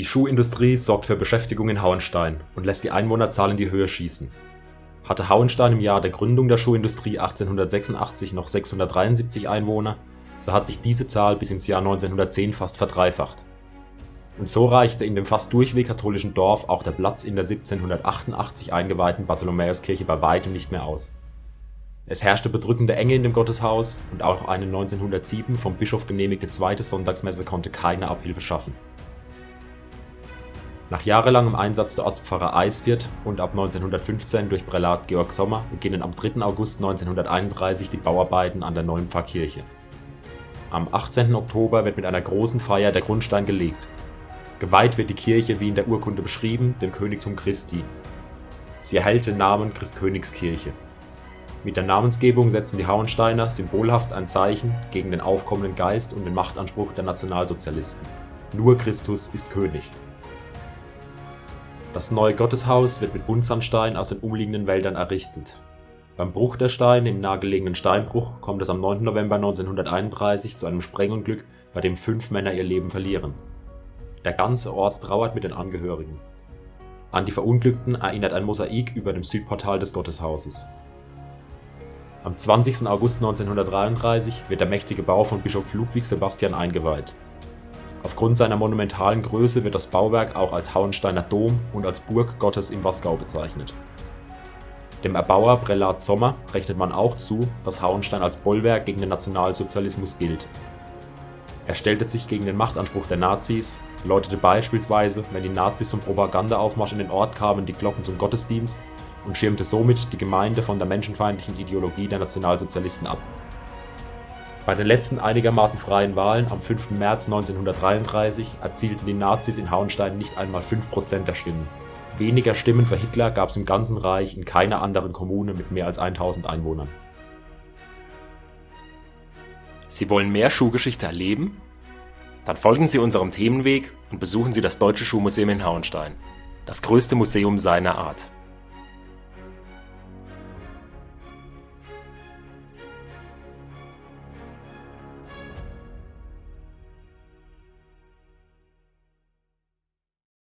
Die Schuhindustrie sorgt für Beschäftigung in Hauenstein und lässt die Einwohnerzahl in die Höhe schießen. Hatte Hauenstein im Jahr der Gründung der Schuhindustrie 1886 noch 673 Einwohner, so hat sich diese Zahl bis ins Jahr 1910 fast verdreifacht. Und so reichte in dem fast durchweg katholischen Dorf auch der Platz in der 1788 eingeweihten Bartholomäuskirche bei weitem nicht mehr aus. Es herrschte bedrückende Enge in dem Gotteshaus und auch eine 1907 vom Bischof genehmigte zweite Sonntagsmesse konnte keine Abhilfe schaffen. Nach jahrelangem Einsatz der Ortspfarrer Eiswirth und ab 1915 durch Prälat Georg Sommer beginnen am 3. August 1931 die Bauarbeiten an der neuen Pfarrkirche. Am 18. Oktober wird mit einer großen Feier der Grundstein gelegt. Geweiht wird die Kirche, wie in der Urkunde beschrieben, dem Königtum Christi. Sie erhält den Namen Christkönigskirche. Mit der Namensgebung setzen die Hauensteiner symbolhaft ein Zeichen gegen den aufkommenden Geist und den Machtanspruch der Nationalsozialisten. Nur Christus ist König. Das neue Gotteshaus wird mit Buntsandstein aus den umliegenden Wäldern errichtet. Beim Bruch der Steine im nahegelegenen Steinbruch kommt es am 9. November 1931 zu einem Sprengunglück, bei dem 5 Männer ihr Leben verlieren. Der ganze Ort trauert mit den Angehörigen. An die Verunglückten erinnert ein Mosaik über dem Südportal des Gotteshauses. Am 20. August 1933 wird der mächtige Bau von Bischof Ludwig Sebastian eingeweiht. Aufgrund seiner monumentalen Größe wird das Bauwerk auch als Hauensteiner Dom und als Burg Gottes im Wasgau bezeichnet. Dem Erbauer Prälat Sommer rechnet man auch zu, dass Hauenstein als Bollwerk gegen den Nationalsozialismus gilt. Er stellte sich gegen den Machtanspruch der Nazis, läutete beispielsweise, wenn die Nazis zum Propagandaaufmarsch in den Ort kamen, die Glocken zum Gottesdienst und schirmte somit die Gemeinde von der menschenfeindlichen Ideologie der Nationalsozialisten ab. Bei den letzten einigermaßen freien Wahlen am 5. März 1933 erzielten die Nazis in Hauenstein nicht einmal 5% der Stimmen. Weniger Stimmen für Hitler gab es im ganzen Reich in keiner anderen Kommune mit mehr als 1000 Einwohnern. Sie wollen mehr Schuhgeschichte erleben? Dann folgen Sie unserem Themenweg und besuchen Sie das Deutsche Schuhmuseum in Hauenstein, das größte Museum seiner Art.